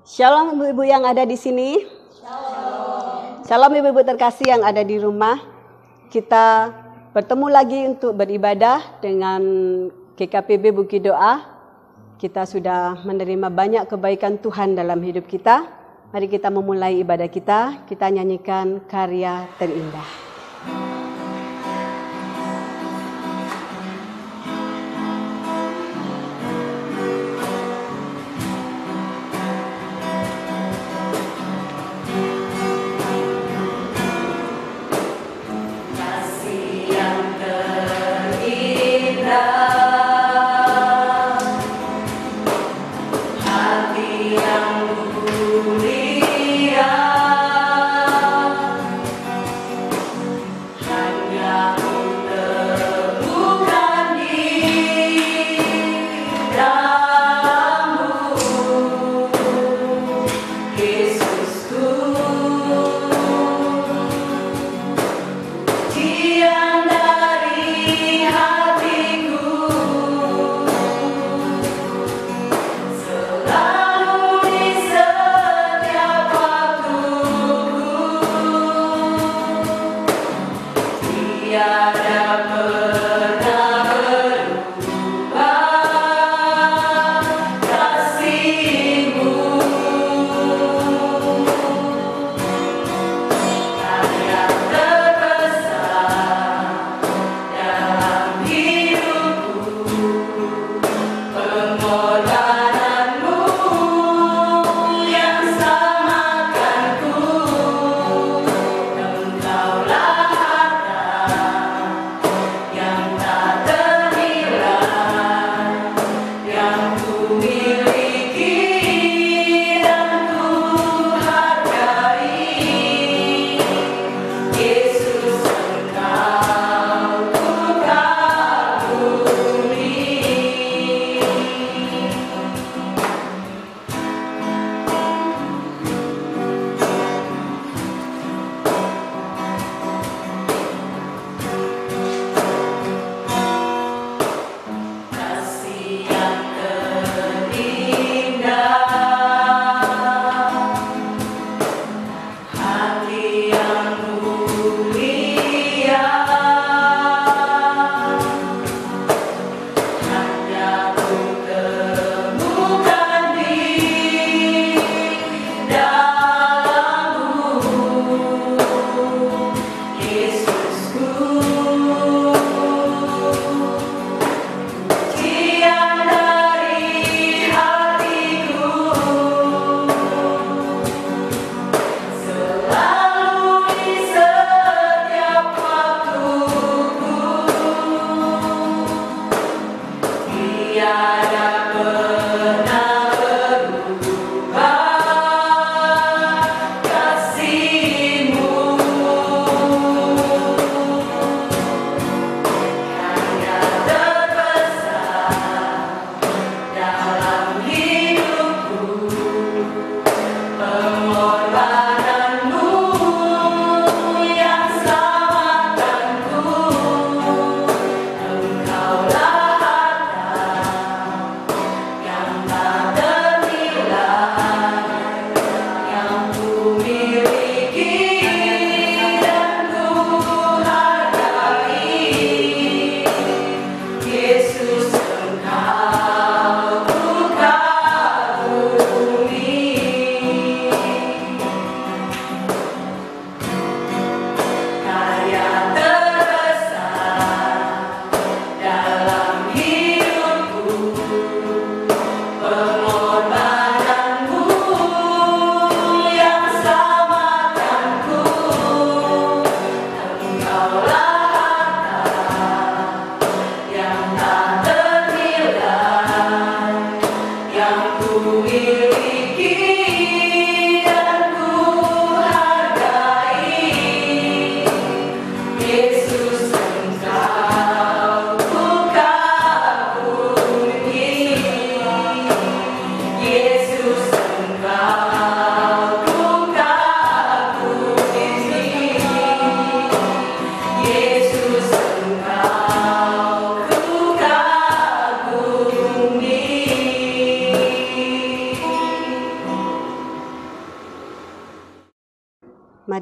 Shalom ibu-ibu yang ada di sini. Shalom. Shalom ibu-ibu terkasih yang ada di rumah. Kita bertemu lagi untuk beribadah dengan GKPB Bukit Doa. Kita sudah menerima banyak kebaikan Tuhan dalam hidup kita. Mari kita memulai ibadah kita. Kita nyanyikan Karya Terindah.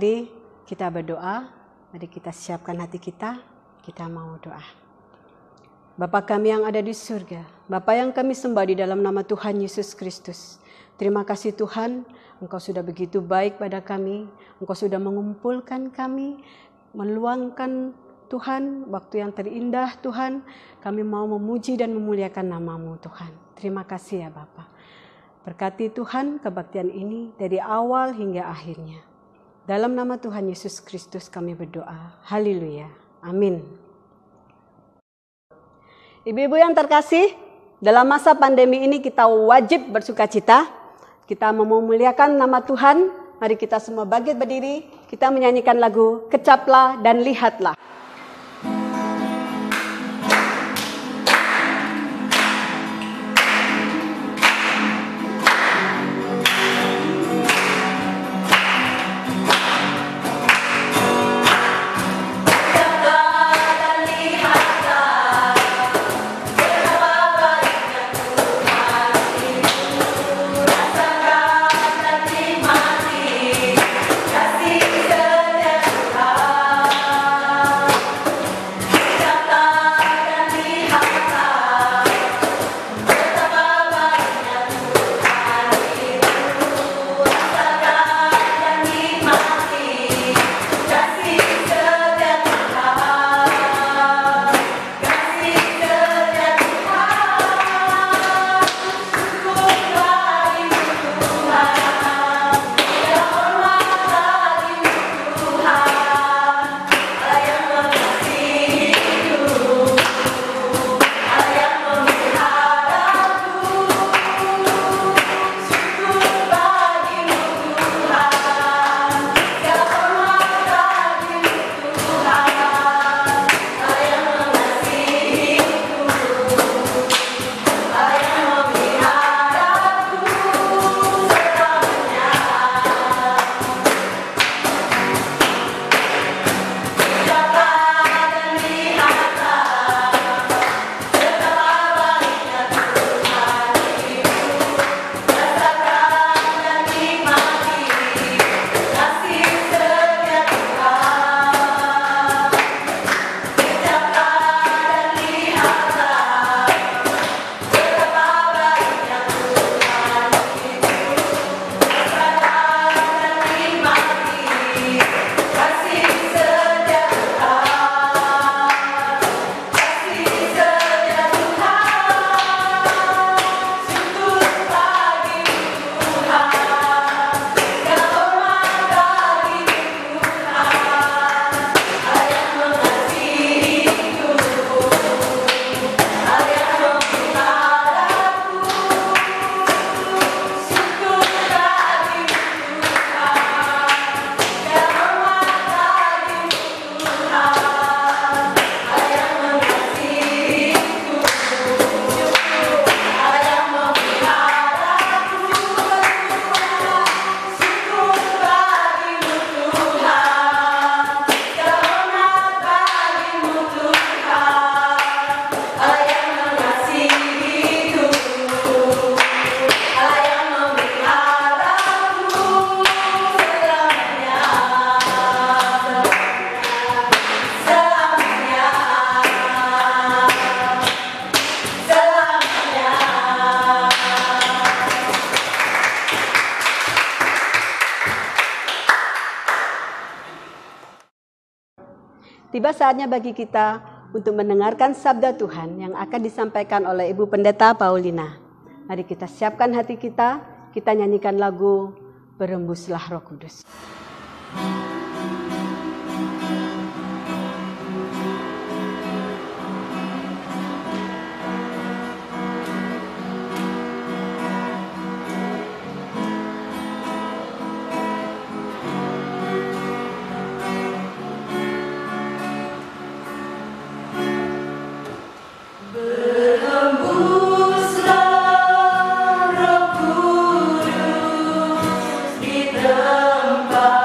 mari kita berdoa, mari kita siapkan hati kita mau doa. Bapa kami yang ada di surga, Bapa yang kami sembah di dalam nama Tuhan Yesus Kristus. Terima kasih Tuhan, Engkau sudah begitu baik pada kami, Engkau sudah mengumpulkan kami, meluangkan Tuhan waktu yang terindah Tuhan, kami mau memuji dan memuliakan nama-Mu Tuhan. Terima kasih ya Bapa. Berkati Tuhan kebaktian ini dari awal hingga akhirnya. Dalam nama Tuhan Yesus Kristus kami berdoa. Haleluya. Amin. Ibu-ibu yang terkasih, dalam masa pandemi ini kita wajib bersukacita. Kita memuliakan nama Tuhan. Mari kita semua bangkit berdiri. Kita menyanyikan lagu Kecaplah dan Lihatlah. Tiba saatnya bagi kita untuk mendengarkan sabda Tuhan yang akan disampaikan oleh Ibu Pendeta Paulina. Mari kita siapkan hati kita nyanyikan lagu Berembuslah Roh Kudus. Tempat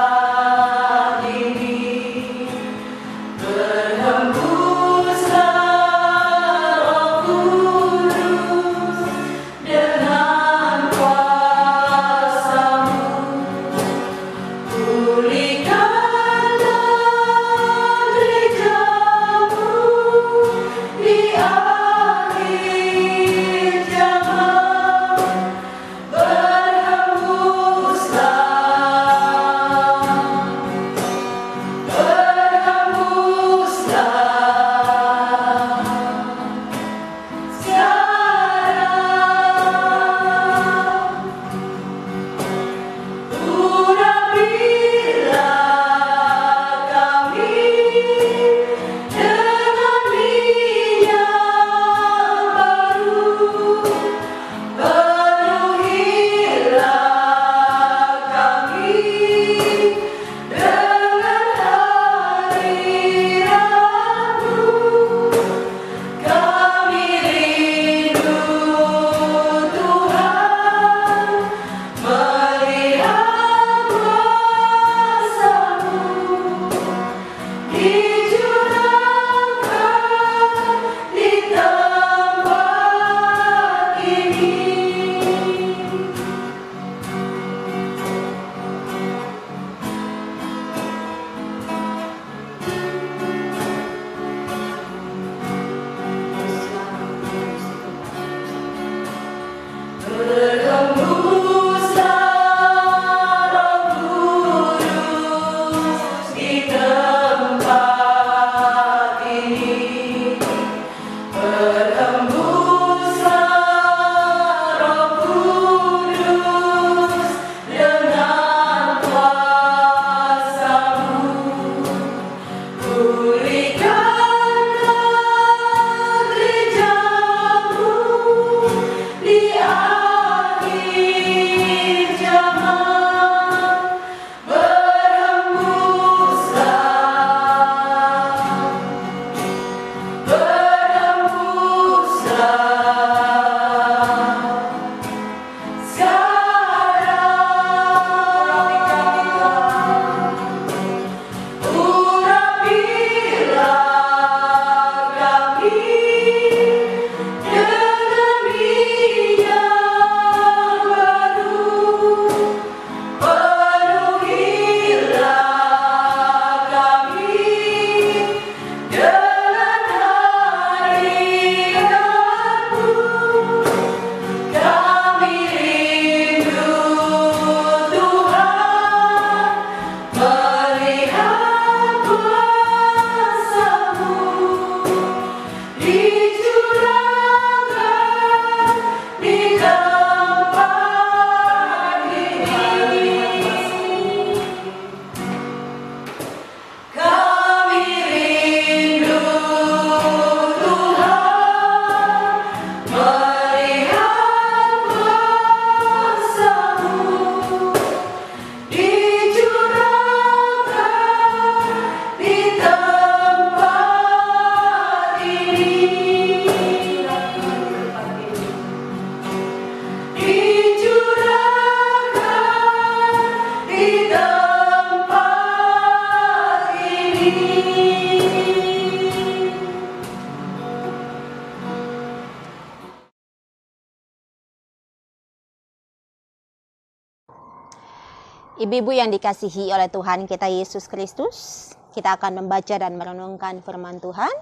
Ibu-ibu yang dikasihi oleh Tuhan kita Yesus Kristus, kita akan membaca dan merenungkan firman Tuhan.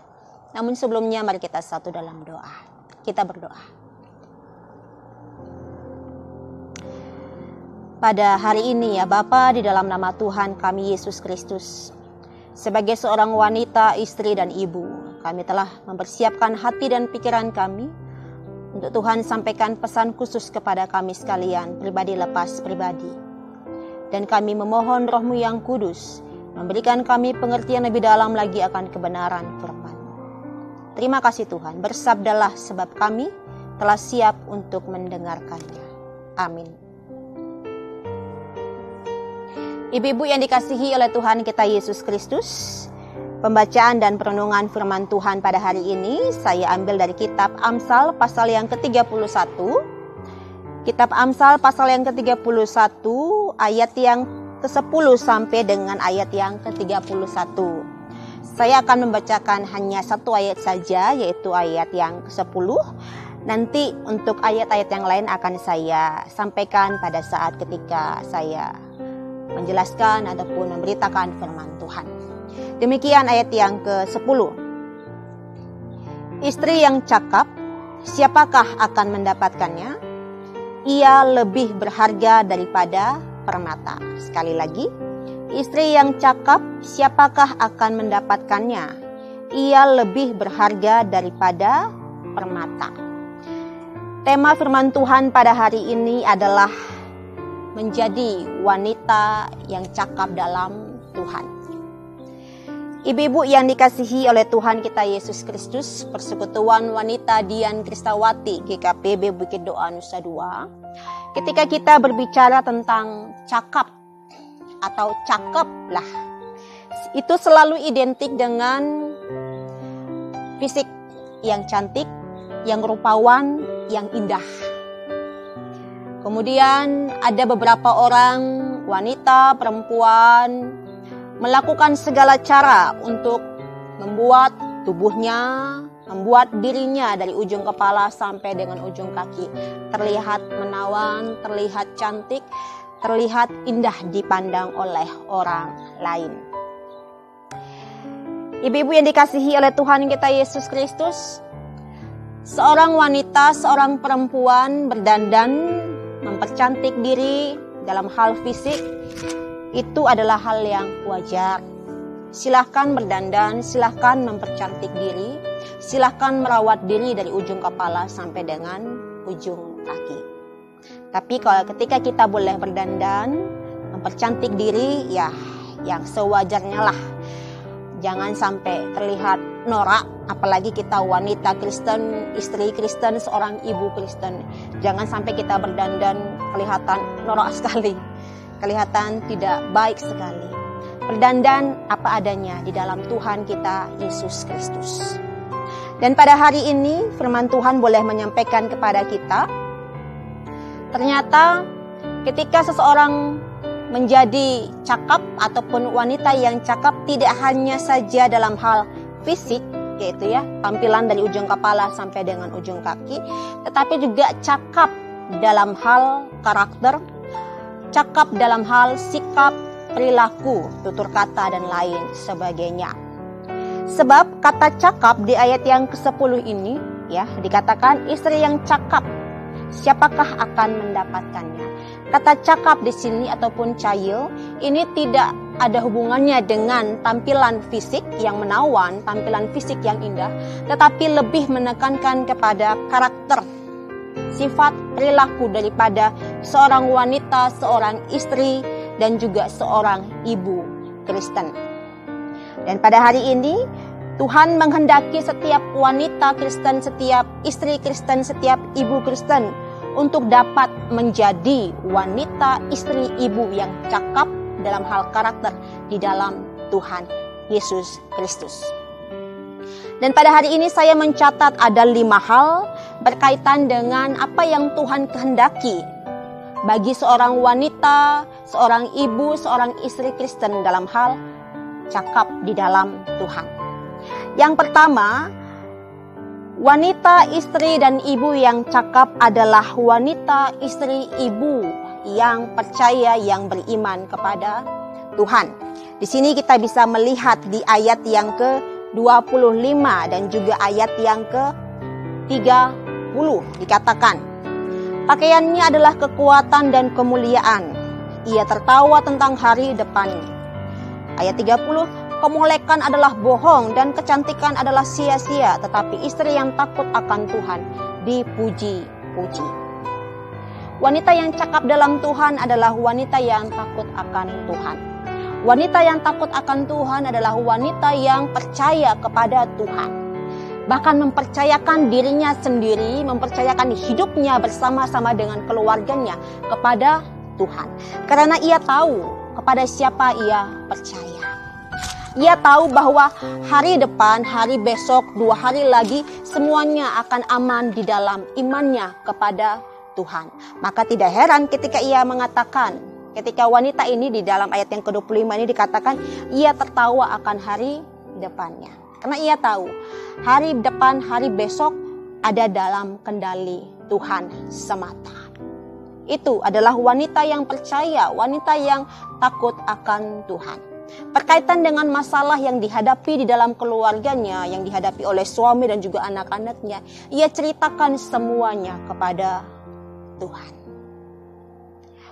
Namun sebelumnya mari kita satu dalam doa. Kita berdoa. Pada hari ini ya Bapa, di dalam nama Tuhan kami Yesus Kristus, sebagai seorang wanita, istri dan ibu, kami telah mempersiapkan hati dan pikiran kami untuk Tuhan sampaikan pesan khusus kepada kami sekalian, pribadi lepas pribadi. Dan kami memohon Roh-Mu yang kudus memberikan kami pengertian lebih dalam lagi akan kebenaran firman. Terima kasih Tuhan, bersabdalah sebab kami telah siap untuk mendengarkannya. Amin. Ibu-ibu yang dikasihi oleh Tuhan kita Yesus Kristus, pembacaan dan perenungan firman Tuhan pada hari ini saya ambil dari kitab Amsal pasal yang ke-31. Kitab Amsal pasal yang ke-31 ayat yang ke-10 sampai dengan ayat yang ke-31. Saya akan membacakan hanya satu ayat saja, yaitu ayat yang ke-10. Nanti untuk ayat-ayat yang lain akan saya sampaikan pada saat ketika saya menjelaskan ataupun memberitakan firman Tuhan. Demikian ayat yang ke-10. Istri yang cakap, siapakah akan mendapatkannya? Ia lebih berharga daripada permata. Sekali lagi, istri yang cakap, siapakah akan mendapatkannya? Ia lebih berharga daripada permata. Tema firman Tuhan pada hari ini adalah menjadi wanita yang cakap dalam Tuhan. Ibu-ibu yang dikasihi oleh Tuhan kita Yesus Kristus, Persekutuan Wanita Dian Kristawati GKPB Bukit Doa Nusa Dua. Ketika kita berbicara tentang cakap atau cakeplah, itu selalu identik dengan fisik yang cantik, yang rupawan, yang indah. Kemudian ada beberapa orang, wanita, perempuan, melakukan segala cara untuk membuat tubuhnya, membuat dirinya dari ujung kepala sampai dengan ujung kaki terlihat menawan, terlihat cantik, terlihat indah dipandang oleh orang lain. Ibu-ibu yang dikasihi oleh Tuhan kita Yesus Kristus, seorang wanita, seorang perempuan berdandan, mempercantik diri dalam hal fisik, itu adalah hal yang wajar. Silahkan berdandan, silahkan mempercantik diri, silahkan merawat diri dari ujung kepala sampai dengan ujung kaki. Tapi kalau ketika kita boleh berdandan, mempercantik diri, ya yang sewajarnya lah. Jangan sampai terlihat norak, apalagi kita wanita Kristen, istri Kristen, seorang ibu Kristen. Jangan sampai kita berdandan kelihatan norak sekali. Kelihatan tidak baik sekali. Berdandan apa adanya di dalam Tuhan kita Yesus Kristus. Dan pada hari ini firman Tuhan boleh menyampaikan kepada kita, ternyata ketika seseorang menjadi cakap ataupun wanita yang cakap tidak hanya saja dalam hal fisik, yaitu ya tampilan dari ujung kepala sampai dengan ujung kaki, tetapi juga cakap dalam hal karakter, cakap dalam hal sikap, perilaku, tutur kata, dan lain sebagainya. Sebab kata cakap di ayat yang ke-10 ini ya dikatakan istri yang cakap, siapakah akan mendapatkannya? Kata cakap di sini ataupun cahil ini tidak ada hubungannya dengan tampilan fisik yang menawan, tampilan fisik yang indah, tetapi lebih menekankan kepada karakter, sifat, perilaku daripada seorang wanita, seorang istri, dan juga seorang ibu Kristen. Dan pada hari ini, Tuhan menghendaki setiap wanita Kristen, setiap istri Kristen, setiap ibu Kristen untuk dapat menjadi wanita, istri, ibu yang cakap dalam hal karakter di dalam Tuhan Yesus Kristus. Dan pada hari ini saya mencatat ada 5 hal berkaitan dengan apa yang Tuhan kehendaki bagi seorang wanita, seorang ibu, seorang istri Kristen dalam hal cakap di dalam Tuhan. Yang pertama, wanita, istri, dan ibu yang cakap adalah wanita, istri, ibu yang percaya, yang beriman kepada Tuhan. Di sini kita bisa melihat di ayat yang ke-25 dan juga ayat yang ke-30 dikatakan, pakaiannya adalah kekuatan dan kemuliaan. Ia tertawa tentang hari depan. Ayat 30, kemolekan adalah bohong dan kecantikan adalah sia-sia, tetapi istri yang takut akan Tuhan dipuji-puji. Wanita yang cakap dalam Tuhan adalah wanita yang takut akan Tuhan. Wanita yang takut akan Tuhan adalah wanita yang percaya kepada Tuhan. Bahkan mempercayakan dirinya sendiri, mempercayakan hidupnya bersama-sama dengan keluarganya kepada Tuhan. Karena ia tahu kepada siapa ia percaya. Ia tahu bahwa hari depan, hari besok, 2 hari lagi, semuanya akan aman di dalam imannya kepada Tuhan. Maka tidak heran ketika ia mengatakan, ketika wanita ini di dalam ayat yang ke-25 ini dikatakan, ia tertawa akan hari depannya. Karena ia tahu, hari depan, hari besok ada dalam kendali Tuhan semata. Itu adalah wanita yang percaya, wanita yang takut akan Tuhan. Berkaitan dengan masalah yang dihadapi di dalam keluarganya, yang dihadapi oleh suami dan juga anak-anaknya, ia ceritakan semuanya kepada Tuhan.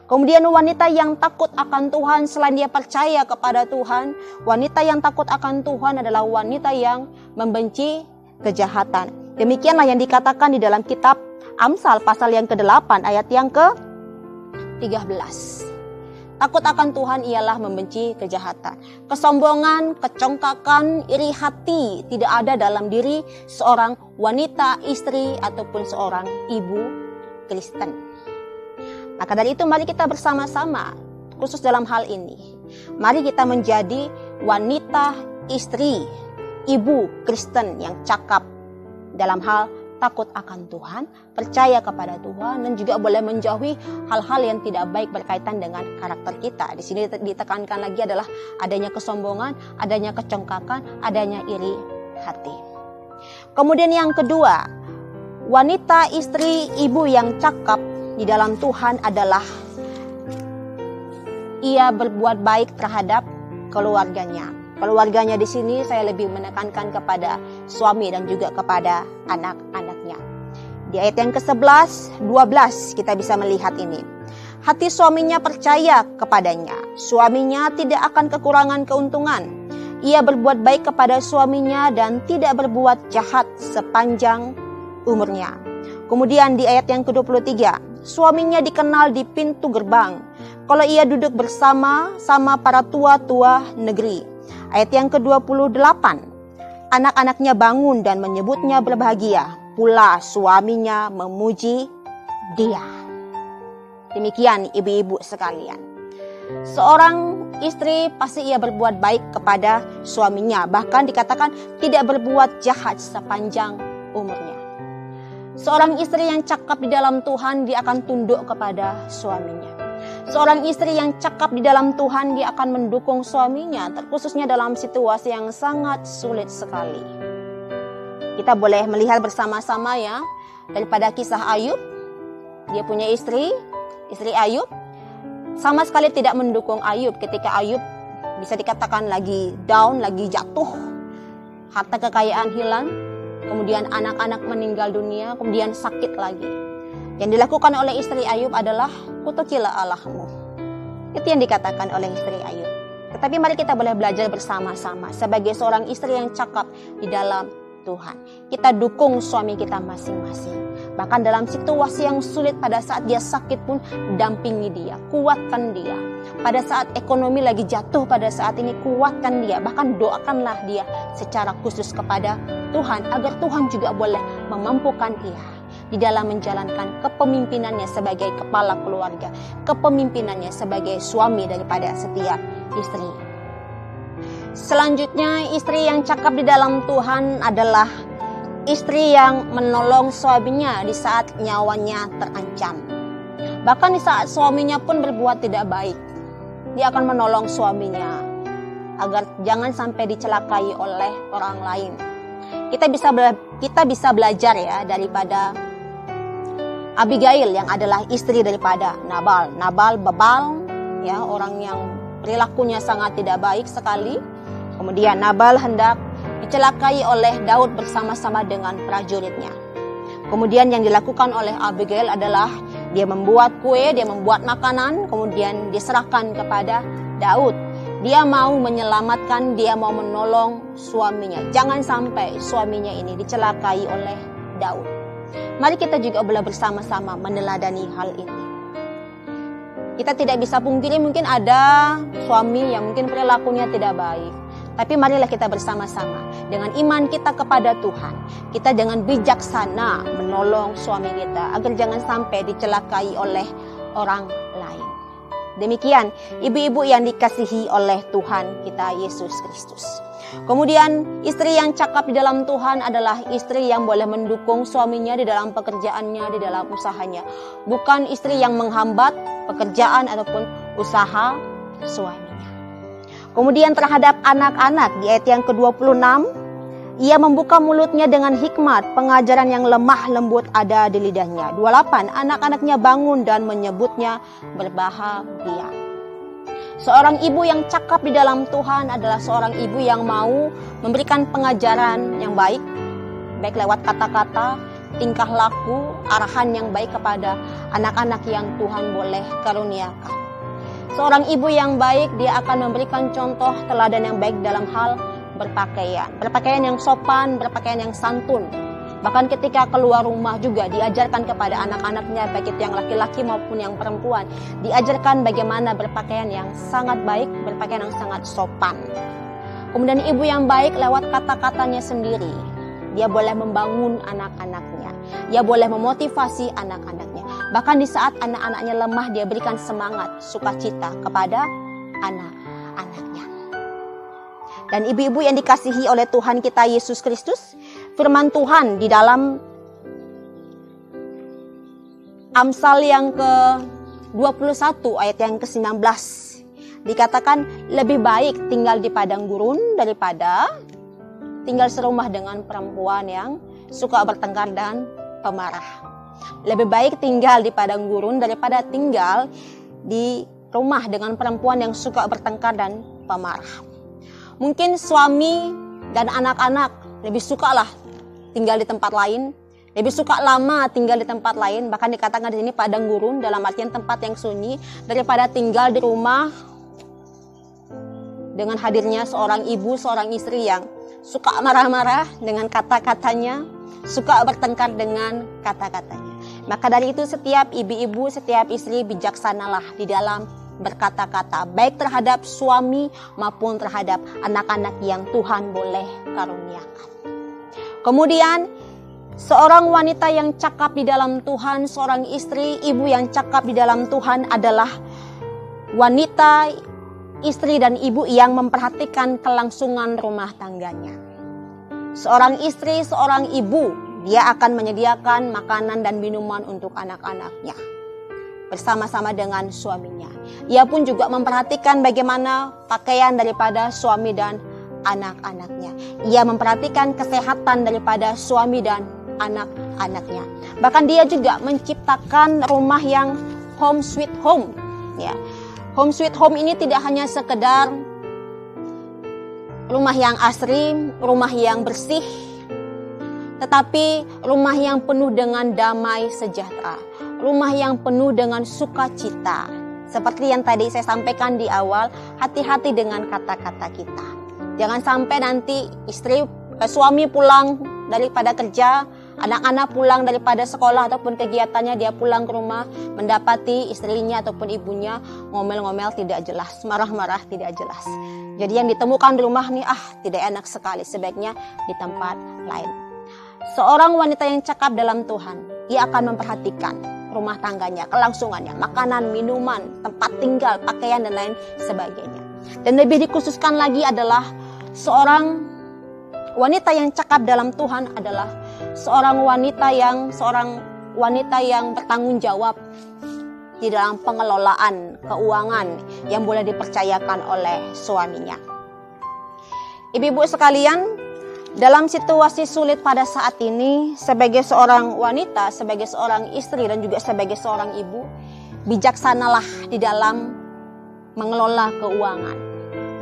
Kemudian wanita yang takut akan Tuhan, selain dia percaya kepada Tuhan, wanita yang takut akan Tuhan adalah wanita yang membenci kejahatan. Demikianlah yang dikatakan di dalam kitab Amsal pasal yang ke-8 ayat yang ke-13. Takut akan Tuhan ialah membenci kejahatan. Kesombongan, kecongkakan, iri hati tidak ada dalam diri seorang wanita, istri, ataupun seorang ibu Kristen. Maka dari itu mari kita bersama-sama, khusus dalam hal ini, mari kita menjadi wanita, istri, ibu Kristen yang cakap dalam hal takut akan Tuhan, percaya kepada Tuhan, dan juga boleh menjauhi hal-hal yang tidak baik berkaitan dengan karakter kita. Di sini ditekankan lagi adalah adanya kesombongan, adanya kecongkakan, adanya iri hati. Kemudian yang kedua, wanita, istri, ibu yang cakap di dalam Tuhan adalah ia berbuat baik terhadap keluarganya. Keluarganya di sini saya lebih menekankan kepada suami dan juga kepada anak-anaknya. Di ayat yang ke-11, 12 kita bisa melihat ini. Hati suaminya percaya kepadanya. Suaminya tidak akan kekurangan keuntungan. Ia berbuat baik kepada suaminya dan tidak berbuat jahat sepanjang umurnya. Kemudian di ayat yang ke-23, suaminya dikenal di pintu gerbang, kalau ia duduk bersama para tua-tua negeri. Ayat yang ke-28, anak-anaknya bangun dan menyebutnya berbahagia, pula suaminya memuji dia. Demikian ibu-ibu sekalian. Seorang istri pasti ia berbuat baik kepada suaminya, bahkan dikatakan tidak berbuat jahat sepanjang umurnya. Seorang istri yang cakap di dalam Tuhan, dia akan tunduk kepada suaminya. Seorang istri yang cakap di dalam Tuhan, dia akan mendukung suaminya, terkhususnya dalam situasi yang sangat sulit sekali. Kita boleh melihat bersama-sama ya, daripada kisah Ayub. Dia punya istri Ayub, sama sekali tidak mendukung Ayub ketika Ayub bisa dikatakan lagi down, lagi jatuh, harta kekayaan hilang, kemudian anak-anak meninggal dunia, kemudian sakit lagi. Yang dilakukan oleh istri Ayub adalah kutukilah Allahmu. Itu yang dikatakan oleh istri Ayub. Tetapi mari kita boleh belajar bersama-sama sebagai seorang istri yang cakap di dalam Tuhan. Kita dukung suami kita masing-masing. Bahkan dalam situasi yang sulit, pada saat dia sakit pun dampingi dia, kuatkan dia. Pada saat ekonomi lagi jatuh pada saat ini, kuatkan dia. Bahkan doakanlah dia secara khusus kepada Tuhan, agar Tuhan juga boleh memampukan dia di dalam menjalankan kepemimpinannya sebagai kepala keluarga, kepemimpinannya sebagai suami daripada setiap istri. Selanjutnya, istri yang cakap di dalam Tuhan adalah istri yang menolong suaminya di saat nyawanya terancam. Bahkan di saat suaminya pun berbuat tidak baik, dia akan menolong suaminya agar jangan sampai dicelakai oleh orang lain. Kita bisa belajar ya daripada Abigail yang adalah istri daripada Nabal. Nabal bebal, ya, orang yang perilakunya sangat tidak baik sekali. Kemudian Nabal hendak dicelakai oleh Daud bersama-sama dengan prajuritnya. Kemudian yang dilakukan oleh Abigail adalah dia membuat kue, dia membuat makanan, kemudian diserahkan kepada Daud. Dia mau menyelamatkan, dia mau menolong suaminya. Jangan sampai suaminya ini dicelakai oleh Daud. Mari kita juga boleh bersama-sama meneladani hal ini. Kita tidak bisa pungkiri mungkin ada suami yang mungkin perilakunya tidak baik. Tapi marilah kita bersama-sama dengan iman kita kepada Tuhan. Kita dengan bijaksana menolong suami kita agar jangan sampai dicelakai oleh orang lain. Demikian ibu-ibu yang dikasihi oleh Tuhan kita Yesus Kristus. Kemudian istri yang cakap di dalam Tuhan adalah istri yang boleh mendukung suaminya di dalam pekerjaannya, di dalam usahanya. Bukan istri yang menghambat pekerjaan ataupun usaha suaminya. Kemudian terhadap anak-anak di ayat yang ke-26, ia membuka mulutnya dengan hikmat, pengajaran yang lemah lembut ada di lidahnya. 28, anak-anaknya bangun dan menyebutnya berbahagia. Seorang ibu yang cakap di dalam Tuhan adalah seorang ibu yang mau memberikan pengajaran yang baik, baik lewat kata-kata, tingkah laku, arahan yang baik kepada anak-anak yang Tuhan boleh karuniakan. Seorang ibu yang baik, dia akan memberikan contoh teladan yang baik dalam hal berpakaian. Berpakaian yang sopan, berpakaian yang santun. Bahkan ketika keluar rumah juga diajarkan kepada anak-anaknya, baik itu yang laki-laki maupun yang perempuan. Diajarkan bagaimana berpakaian yang sangat baik, berpakaian yang sangat sopan. Kemudian ibu yang baik lewat kata-katanya sendiri. Dia boleh membangun anak-anaknya. Dia boleh memotivasi anak-anaknya. Bahkan di saat anak-anaknya lemah, dia berikan semangat, sukacita kepada anak-anaknya. Dan ibu-ibu yang dikasihi oleh Tuhan kita Yesus Kristus, firman Tuhan di dalam Amsal yang ke-21 ayat yang ke-19 dikatakan lebih baik tinggal di padang gurun daripada tinggal serumah dengan perempuan yang suka bertengkar dan pemarah. Lebih baik tinggal di padang gurun daripada tinggal di rumah dengan perempuan yang suka bertengkar dan pemarah. Mungkin suami dan anak-anak lebih suka lah tinggal di tempat lain, lebih suka lama tinggal di tempat lain, bahkan dikatakan di sini padang gurun dalam artian tempat yang sunyi, daripada tinggal di rumah dengan hadirnya seorang ibu, seorang istri yang suka marah-marah dengan kata-katanya, suka bertengkar dengan kata-katanya. Maka dari itu setiap ibu-ibu, setiap istri bijaksanalah di dalam berkata-kata, baik terhadap suami maupun terhadap anak-anak yang Tuhan boleh karuniakan. Kemudian seorang wanita yang cakap di dalam Tuhan, seorang istri, ibu yang cakap di dalam Tuhan adalah wanita, istri dan ibu yang memperhatikan kelangsungan rumah tangganya. Seorang istri, seorang ibu, dia akan menyediakan makanan dan minuman untuk anak-anaknya bersama-sama dengan suaminya. Ia pun juga memperhatikan bagaimana pakaian daripada suami dan anak-anaknya. Ia memperhatikan kesehatan daripada suami dan anak-anaknya. Bahkan dia juga menciptakan rumah yang home sweet home. Ya. Home sweet home ini tidak hanya sekedar rumah yang asri, rumah yang bersih, tetapi rumah yang penuh dengan damai sejahtera. Rumah yang penuh dengan sukacita. Seperti yang tadi saya sampaikan di awal, hati-hati dengan kata-kata kita. Jangan sampai nanti suami pulang daripada kerja, anak-anak pulang daripada sekolah ataupun kegiatannya, dia pulang ke rumah mendapati istrinya ataupun ibunya ngomel-ngomel tidak jelas, marah-marah tidak jelas. Jadi yang ditemukan di rumah nih, tidak enak sekali, sebaiknya di tempat lain. Seorang wanita yang cakap dalam Tuhan, ia akan memperhatikan rumah tangganya, kelangsungannya, makanan, minuman, tempat tinggal, pakaian dan lain sebagainya. Dan lebih dikhususkan lagi adalah seorang wanita yang cakap dalam Tuhan adalah seorang wanita yang bertanggung jawab di dalam pengelolaan keuangan yang boleh dipercayakan oleh suaminya. Ibu-ibu sekalian, Dalam situasi sulit pada saat ini, sebagai seorang wanita, sebagai seorang istri, dan juga sebagai seorang ibu, bijaksanalah di dalam mengelola keuangan.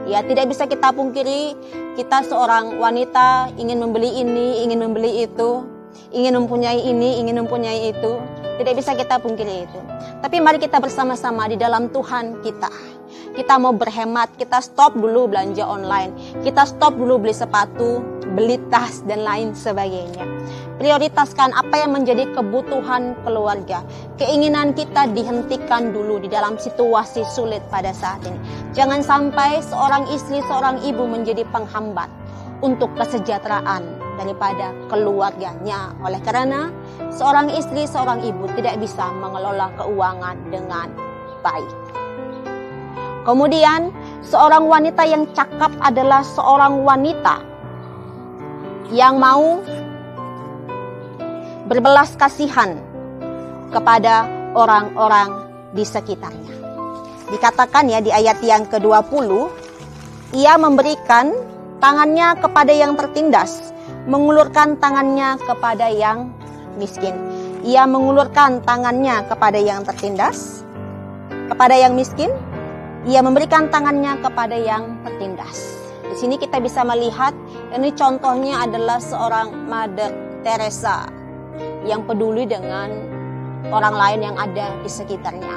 Ya, tidak bisa kita pungkiri, kita seorang wanita ingin membeli ini, ingin membeli itu, ingin mempunyai ini, ingin mempunyai itu. Tidak bisa kita pungkiri itu. Tapi mari kita bersama-sama di dalam Tuhan kita. Kita mau berhemat, kita stop dulu belanja online. Kita stop dulu beli sepatu, beli tas, dan lain sebagainya. Prioritaskan apa yang menjadi kebutuhan keluarga. Keinginan kita dihentikan dulu di dalam situasi sulit pada saat ini. Jangan sampai seorang istri, seorang ibu menjadi penghambat untuk kesejahteraan daripada keluarganya. Oleh karena seorang istri, seorang ibu tidak bisa mengelola keuangan dengan baik. Kemudian, seorang wanita yang cakap adalah seorang wanita yang mau berbelas kasihan kepada orang-orang di sekitarnya. Dikatakan ya di ayat yang ke-20, ia memberikan tangannya kepada yang tertindas, mengulurkan tangannya kepada yang miskin. Ia mengulurkan tangannya kepada yang tertindas, kepada yang miskin. Ia memberikan tangannya kepada yang tertindas. Di sini kita bisa melihat, ini contohnya adalah seorang Mother Teresa yang peduli dengan orang lain yang ada di sekitarnya.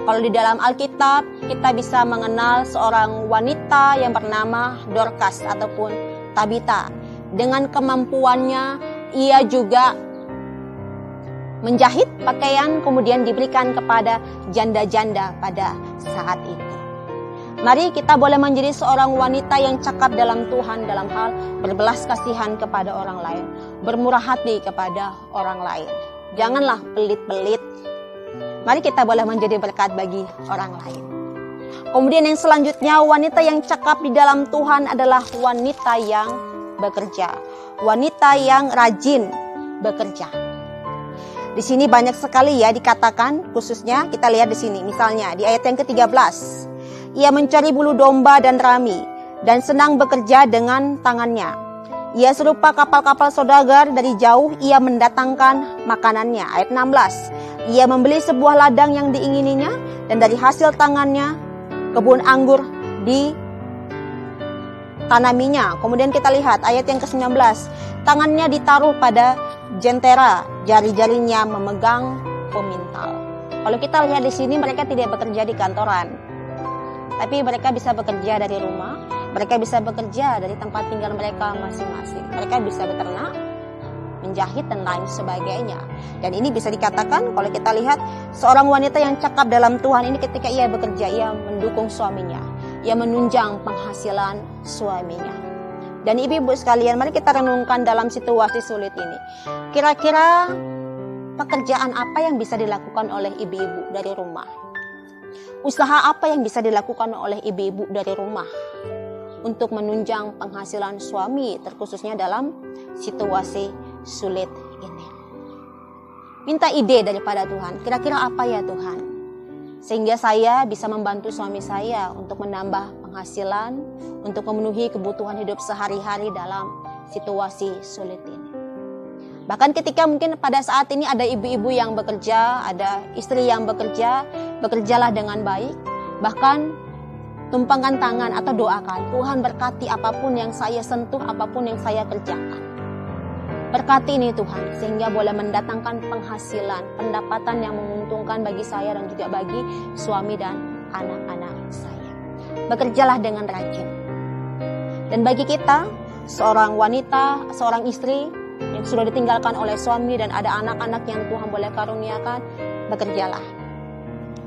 Kalau di dalam Alkitab, kita bisa mengenal seorang wanita yang bernama Dorcas ataupun Tabita. Dengan kemampuannya, ia juga menjahit pakaian kemudian diberikan kepada janda-janda pada saat itu. Mari kita boleh menjadi seorang wanita yang cakap dalam Tuhan dalam hal berbelas kasihan kepada orang lain, bermurah hati kepada orang lain. Janganlah pelit-pelit. Mari kita boleh menjadi berkat bagi orang lain. Kemudian yang selanjutnya, wanita yang cakap di dalam Tuhan adalah wanita yang bekerja, wanita yang rajin bekerja. Di sini banyak sekali ya dikatakan, khususnya kita lihat di sini, misalnya di ayat yang ke-13. Ia mencari bulu domba dan rami, dan senang bekerja dengan tangannya. Ia serupa kapal-kapal saudagar, dari jauh ia mendatangkan makanannya. Ayat 16. Ia membeli sebuah ladang yang diingininya, dan dari hasil tangannya kebun anggur ditanaminya. Kemudian kita lihat ayat yang ke-19. Tangannya ditaruh pada jentera, jari-jarinya memegang pemintal. Kalau kita lihat di sini, mereka tidak bekerja di kantoran, tapi mereka bisa bekerja dari rumah, mereka bisa bekerja dari tempat tinggal mereka masing-masing. Mereka bisa beternak, menjahit, dan lain sebagainya. Dan ini bisa dikatakan kalau kita lihat seorang wanita yang cakap dalam Tuhan ini, ketika ia bekerja, ia mendukung suaminya, ia menunjang penghasilan suaminya. Dan ibu-ibu sekalian, mari kita renungkan dalam situasi sulit ini. Kira-kira pekerjaan apa yang bisa dilakukan oleh ibu-ibu dari rumah? Usaha apa yang bisa dilakukan oleh ibu-ibu dari rumah untuk menunjang penghasilan suami, terkhususnya dalam situasi sulit ini? Minta ide daripada Tuhan. Kira-kira apa ya Tuhan? Sehingga saya bisa membantu suami saya untuk menambah penghasilan, untuk memenuhi kebutuhan hidup sehari-hari dalam situasi sulit ini. Bahkan ketika mungkin pada saat ini ada ibu-ibu yang bekerja, ada istri yang bekerja, bekerjalah dengan baik. Bahkan tumpangkan tangan atau doakan, Tuhan berkati apapun yang saya sentuh, apapun yang saya kerjakan. Berkati ini Tuhan, sehingga boleh mendatangkan penghasilan, pendapatan yang menguntungkan bagi saya dan juga bagi suami dan anak-anak saya. Bekerjalah dengan rajin. Dan bagi kita, seorang wanita, seorang istri yang sudah ditinggalkan oleh suami dan ada anak-anak yang Tuhan boleh karuniakan, bekerjalah.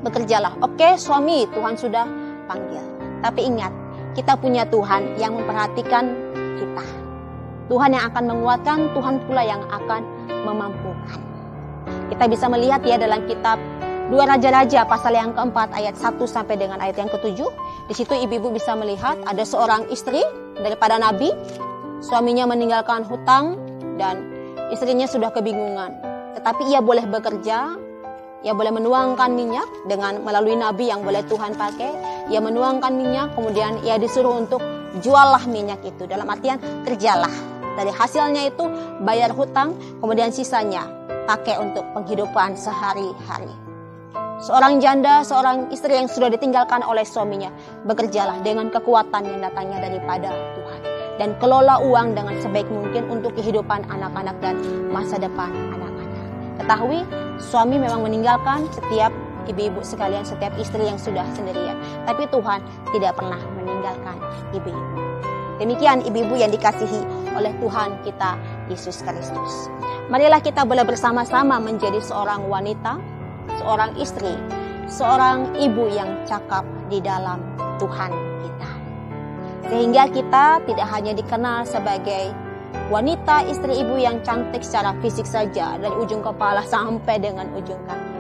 Bekerjalah. Oke, suami Tuhan sudah panggil. Tapi ingat, kita punya Tuhan yang memperhatikan kita. Tuhan yang akan menguatkan, Tuhan pula yang akan memampukan. Kita bisa melihat ya dalam kitab 2 Raja-Raja pasal yang keempat ayat 1 sampai dengan ayat yang ke-7. Di situ ibu-ibu bisa melihat ada seorang istri daripada nabi, suaminya meninggalkan hutang dan istrinya sudah kebingungan. Tetapi ia boleh bekerja, ia boleh menuangkan minyak dengan melalui nabi yang boleh Tuhan pakai. Ia menuangkan minyak, kemudian ia disuruh untuk juallah minyak itu. Dalam artian kerjalah. Dari hasilnya itu bayar hutang, kemudian sisanya pakai untuk penghidupan sehari-hari. Seorang janda, seorang istri yang sudah ditinggalkan oleh suaminya, bekerjalah dengan kekuatan yang datangnya daripada Tuhan. Dan kelola uang dengan sebaik mungkin untuk kehidupan anak-anak dan masa depan anak-anak. Ketahui, suami memang meninggalkan setiap ibu-ibu sekalian, setiap istri yang sudah sendirian. Tapi Tuhan tidak pernah meninggalkan ibu-ibu. Demikian ibu-ibu yang dikasihi oleh Tuhan kita Yesus Kristus. Marilah kita boleh bersama-sama menjadi seorang wanita, seorang istri, seorang ibu yang cakap di dalam Tuhan kita. Sehingga kita tidak hanya dikenal sebagai wanita, istri, ibu yang cantik secara fisik saja dari ujung kepala sampai dengan ujung kaki.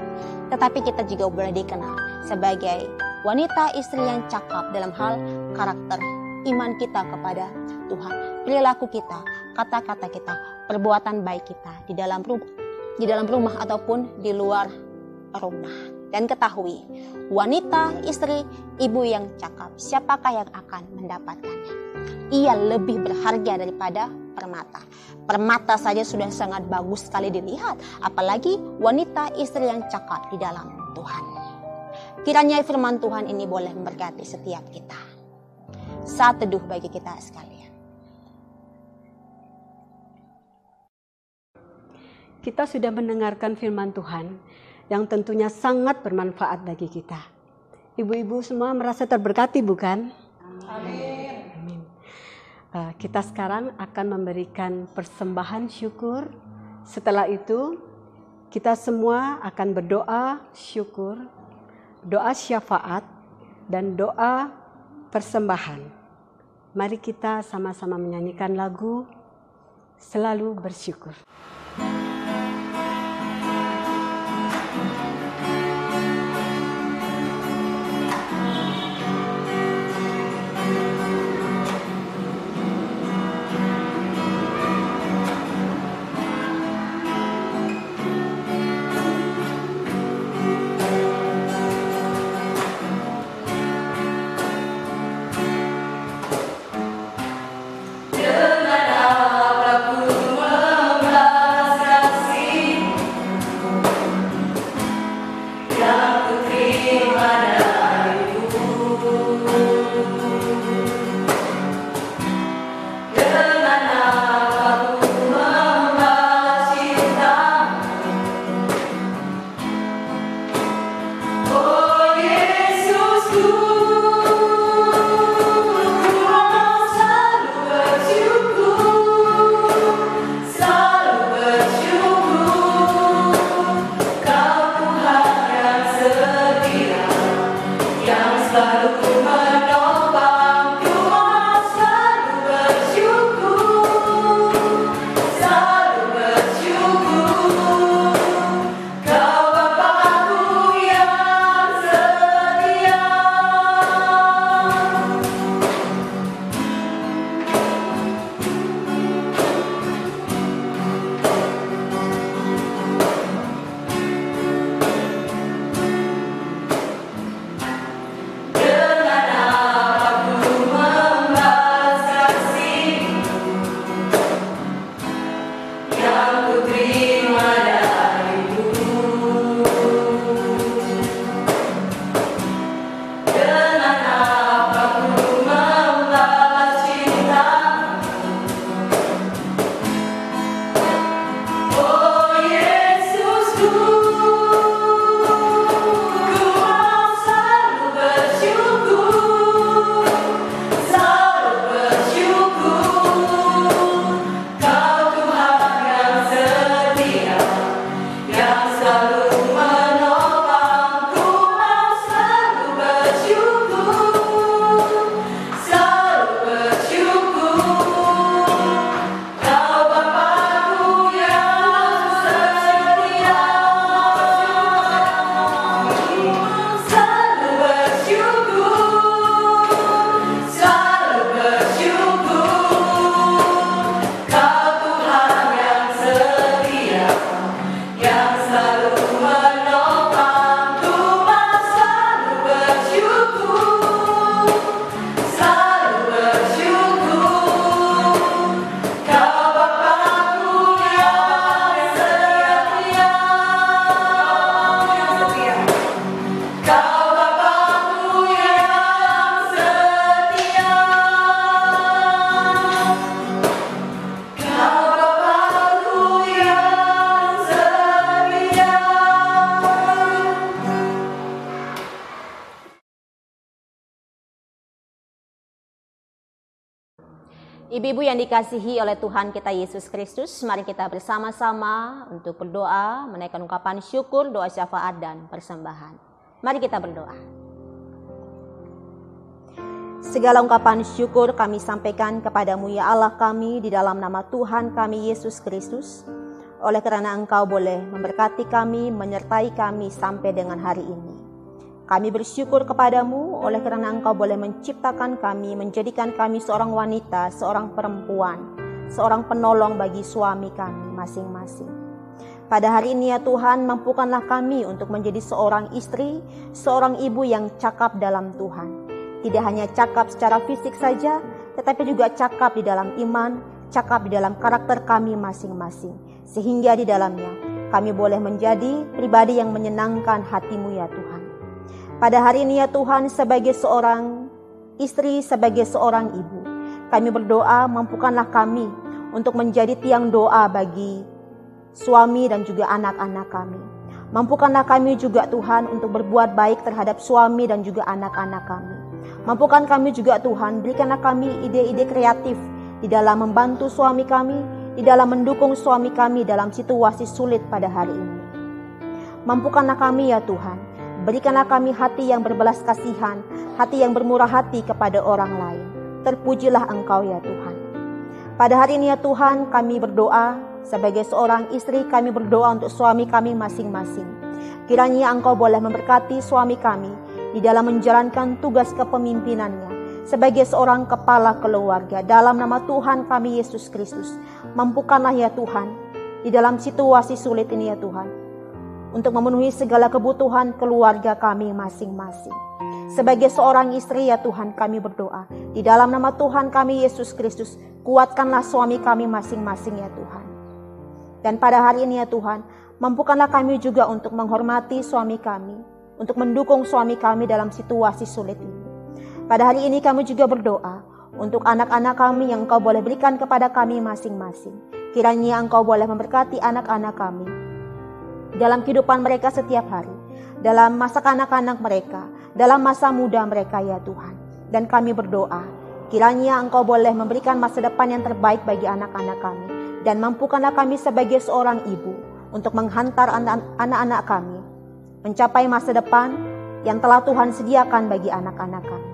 Tetapi kita juga boleh dikenal sebagai wanita, istri yang cakap dalam hal karakter iman kita kepada Tuhan. Perilaku kita, kata-kata kita, perbuatan baik kita di dalam rumah ataupun di luar rumah. Dan ketahui, wanita, istri, ibu yang cakap, siapakah yang akan mendapatkannya? Ia lebih berharga daripada permata. Permata saja sudah sangat bagus sekali dilihat, apalagi wanita, istri yang cakap di dalam Tuhan. Kiranya firman Tuhan ini boleh memberkati setiap kita. Saat teduh bagi kita sekalian. Kita sudah mendengarkan firman Tuhan yang tentunya sangat bermanfaat bagi kita. Ibu-ibu semua merasa terberkati, bukan? Amin. Amin. Kita sekarang akan memberikan persembahan syukur. Setelah itu, kita semua akan berdoa syukur, doa syafaat, dan doa persembahan. Mari kita sama-sama menyanyikan lagu Selalu Bersyukur. Dengan harap ku membalas Ibu-ibu yang dikasihi oleh Tuhan kita Yesus Kristus, mari kita bersama-sama untuk berdoa, menaikkan ungkapan syukur, doa syafaat dan persembahan. Mari kita berdoa. Segala ungkapan syukur kami sampaikan kepadamu ya Allah kami di dalam nama Tuhan kami Yesus Kristus. Oleh karena Engkau boleh memberkati kami, menyertai kami sampai dengan hari ini. Kami bersyukur kepadamu oleh karena Engkau boleh menciptakan kami, menjadikan kami seorang wanita, seorang perempuan, seorang penolong bagi suami kami masing-masing. Pada hari ini ya Tuhan, mampukanlah kami untuk menjadi seorang istri, seorang ibu yang cakap dalam Tuhan. Tidak hanya cakap secara fisik saja, tetapi juga cakap di dalam iman, cakap di dalam karakter kami masing-masing. Sehingga di dalamnya kami boleh menjadi pribadi yang menyenangkan hati-Mu ya Tuhan. Pada hari ini ya Tuhan, sebagai seorang istri, sebagai seorang ibu, kami berdoa mampukanlah kami untuk menjadi tiang doa bagi suami dan juga anak-anak kami. Mampukanlah kami juga Tuhan untuk berbuat baik terhadap suami dan juga anak-anak kami. Mampukan kami juga Tuhan, berikanlah kami ide-ide kreatif di dalam membantu suami kami, di dalam mendukung suami kami dalam situasi sulit pada hari ini. Mampukanlah kami ya Tuhan, berikanlah kami hati yang berbelas kasihan, hati yang bermurah hati kepada orang lain. Terpujilah Engkau ya Tuhan. Pada hari ini ya Tuhan, kami berdoa sebagai seorang istri, kami berdoa untuk suami kami masing-masing. Kiranya Engkau boleh memberkati suami kami di dalam menjalankan tugas kepemimpinannya sebagai seorang kepala keluarga. Dalam nama Tuhan kami Yesus Kristus, mampukanlah ya Tuhan di dalam situasi sulit ini ya Tuhan, untuk memenuhi segala kebutuhan keluarga kami masing-masing. Sebagai seorang istri ya Tuhan, kami berdoa di dalam nama Tuhan kami Yesus Kristus, kuatkanlah suami kami masing-masing ya Tuhan. Dan pada hari ini ya Tuhan, mampukanlah kami juga untuk menghormati suami kami, untuk mendukung suami kami dalam situasi sulit ini. Pada hari ini kami juga berdoa untuk anak-anak kami yang Engkau boleh berikan kepada kami masing-masing. Kiranya Engkau boleh memberkati anak-anak kami dalam kehidupan mereka setiap hari, dalam masa kanak-kanak mereka, dalam masa muda mereka ya Tuhan. Dan kami berdoa, kiranya Engkau boleh memberikan masa depan yang terbaik bagi anak-anak kami, dan mampukanlah kami sebagai seorang ibu untuk menghantar anak-anak kami mencapai masa depan yang telah Tuhan sediakan bagi anak-anak kami.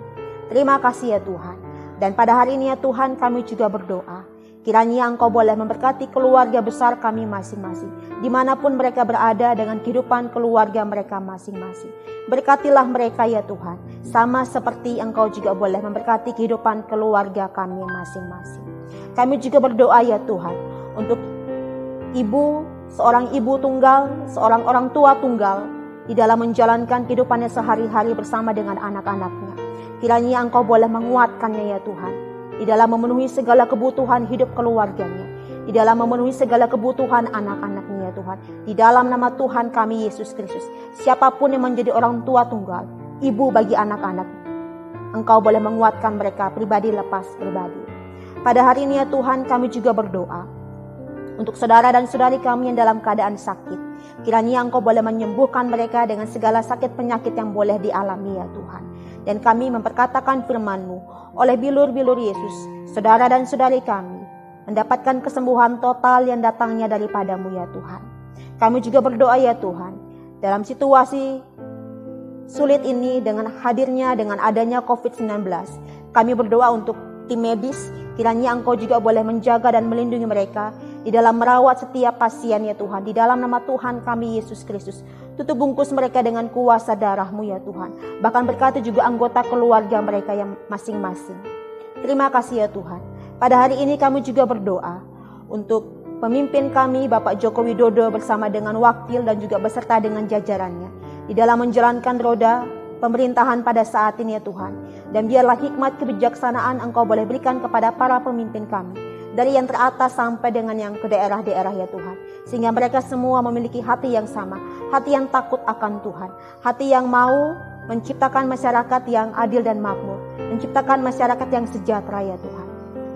Terima kasih ya Tuhan. Dan pada hari ini ya Tuhan, kami juga berdoa, kiranya Engkau boleh memberkati keluarga besar kami masing-masing, dimanapun mereka berada dengan kehidupan keluarga mereka masing-masing. Berkatilah mereka ya Tuhan, sama seperti Engkau juga boleh memberkati kehidupan keluarga kami masing-masing. Kami juga berdoa ya Tuhan, untuk ibu, seorang ibu tunggal, seorang orang tua tunggal, di dalam menjalankan kehidupannya sehari-hari bersama dengan anak-anaknya. Kiranya Engkau boleh menguatkannya ya Tuhan, di dalam memenuhi segala kebutuhan hidup keluarganya, di dalam memenuhi segala kebutuhan anak-anaknya ya Tuhan. Di dalam nama Tuhan kami Yesus Kristus, siapapun yang menjadi orang tua tunggal, ibu bagi anak-anak, Engkau boleh menguatkan mereka pribadi lepas pribadi. Pada hari ini ya Tuhan, kami juga berdoa untuk saudara dan saudari kami yang dalam keadaan sakit. Kiranya Engkau boleh menyembuhkan mereka dengan segala sakit penyakit yang boleh dialami ya Tuhan. Dan kami memperkatakan firman-Mu, oleh bilur-bilur Yesus, saudara dan saudari kami mendapatkan kesembuhan total yang datangnya daripada-Mu ya Tuhan. Kami juga berdoa ya Tuhan, dalam situasi sulit ini dengan hadirnya, dengan adanya COVID-19, kami berdoa untuk tim medis, kiranya Engkau juga boleh menjaga dan melindungi mereka di dalam merawat setiap pasien ya Tuhan. Di dalam nama Tuhan kami Yesus Kristus, tutup bungkus mereka dengan kuasa darah-Mu ya Tuhan. Bahkan berkati juga anggota keluarga mereka yang masing-masing. Terima kasih ya Tuhan. Pada hari ini kami juga berdoa untuk pemimpin kami Bapak Joko Widodo bersama dengan wakil dan juga beserta dengan jajarannya di dalam menjalankan roda pemerintahan pada saat ini ya Tuhan. Dan biarlah hikmat kebijaksanaan Engkau boleh berikan kepada para pemimpin kami, dari yang teratas sampai dengan yang ke daerah-daerah ya Tuhan. Sehingga mereka semua memiliki hati yang sama, hati yang takut akan Tuhan, hati yang mau menciptakan masyarakat yang adil dan makmur, menciptakan masyarakat yang sejahtera ya Tuhan.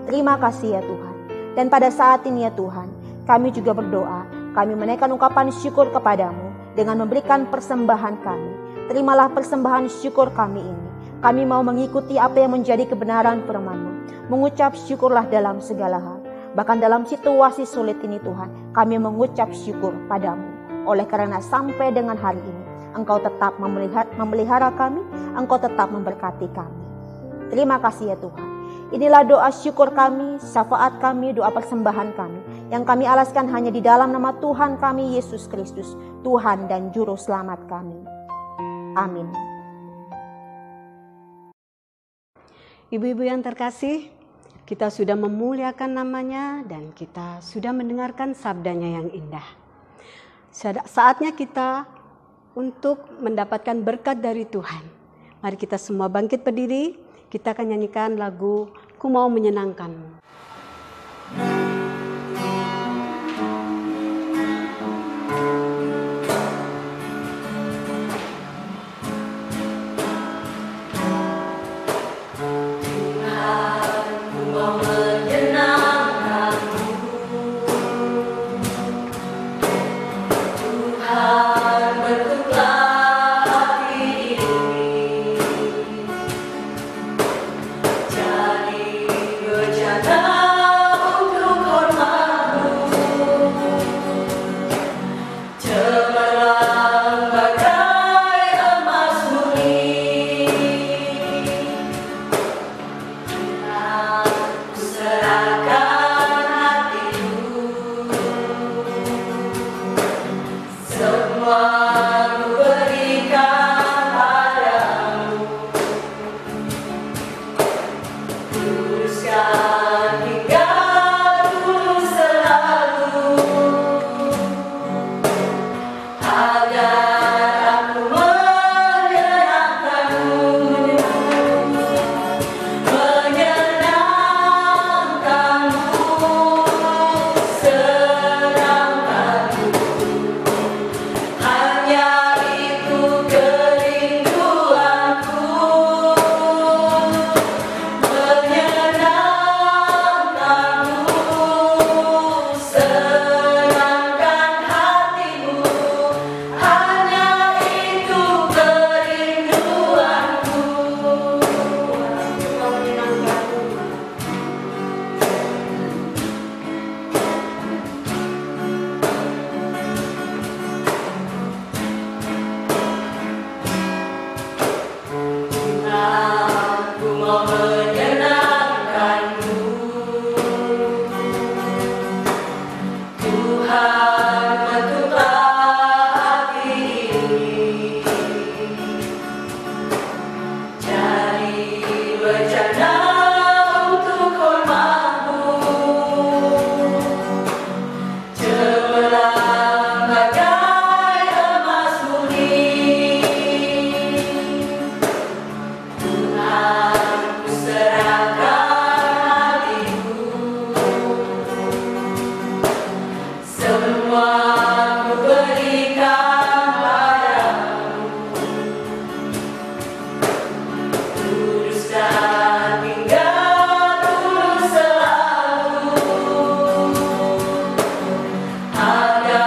Terima kasih ya Tuhan. Dan pada saat ini ya Tuhan, kami juga berdoa, kami menaikkan ungkapan syukur kepadamu dengan memberikan persembahan kami. Terimalah persembahan syukur kami ini. Kami mau mengikuti apa yang menjadi kebenaran firman-Mu. Mengucap syukurlah dalam segala hal. Bahkan dalam situasi sulit ini Tuhan, kami mengucap syukur padamu. Oleh karena sampai dengan hari ini, Engkau tetap memelihara kami, Engkau tetap memberkati kami. Terima kasih ya Tuhan. Inilah doa syukur kami, syafaat kami, doa persembahan kami, yang kami alaskan hanya di dalam nama Tuhan kami, Yesus Kristus, Tuhan dan Juru Selamat kami. Amin. Ibu-ibu yang terkasih, kita sudah memuliakan namanya dan kita sudah mendengarkan sabdanya yang indah. Saatnya kita untuk mendapatkan berkat dari Tuhan. Mari kita semua bangkit berdiri, kita akan nyanyikan lagu Ku Mau Menyenangkanmu. Ada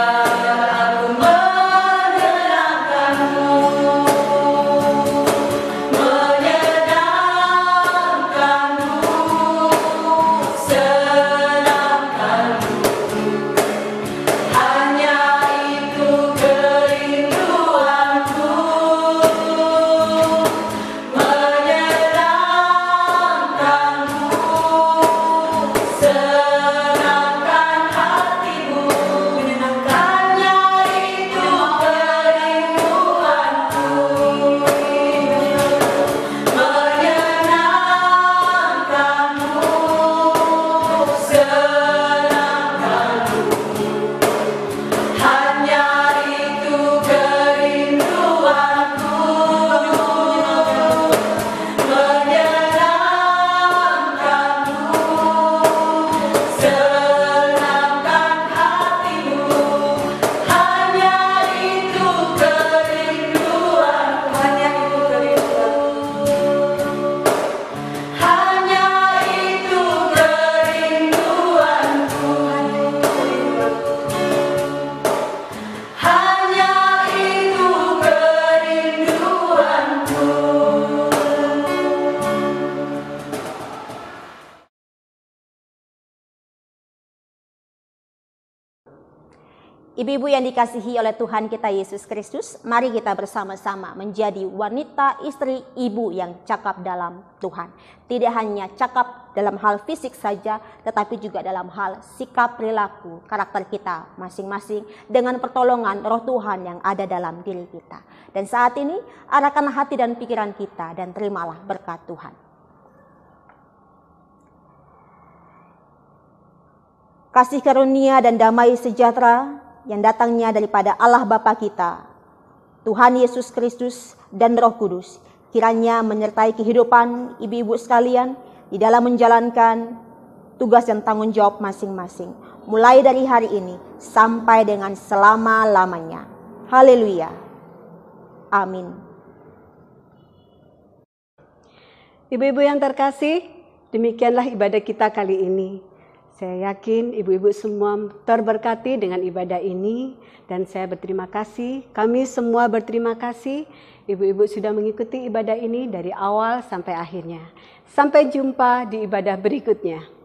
Ibu-ibu yang dikasihi oleh Tuhan kita Yesus Kristus, mari kita bersama-sama menjadi wanita, istri, ibu yang cakap dalam Tuhan. Tidak hanya cakap dalam hal fisik saja, tetapi juga dalam hal sikap, perilaku, karakter kita masing-masing dengan pertolongan Roh Tuhan yang ada dalam diri kita. Dan saat ini, arahkan hati dan pikiran kita dan terimalah berkat Tuhan. Kasih karunia dan damai sejahtera yang datangnya daripada Allah Bapa kita, Tuhan Yesus Kristus dan Roh Kudus, kiranya menyertai kehidupan ibu-ibu sekalian di dalam menjalankan tugas dan tanggung jawab masing-masing, mulai dari hari ini sampai dengan selama-lamanya. Haleluya. Amin. Ibu-ibu yang terkasih, demikianlah ibadah kita kali ini. Saya yakin ibu-ibu semua terberkati dengan ibadah ini dan saya berterima kasih. Kami semua berterima kasih ibu-ibu sudah mengikuti ibadah ini dari awal sampai akhirnya. Sampai jumpa di ibadah berikutnya.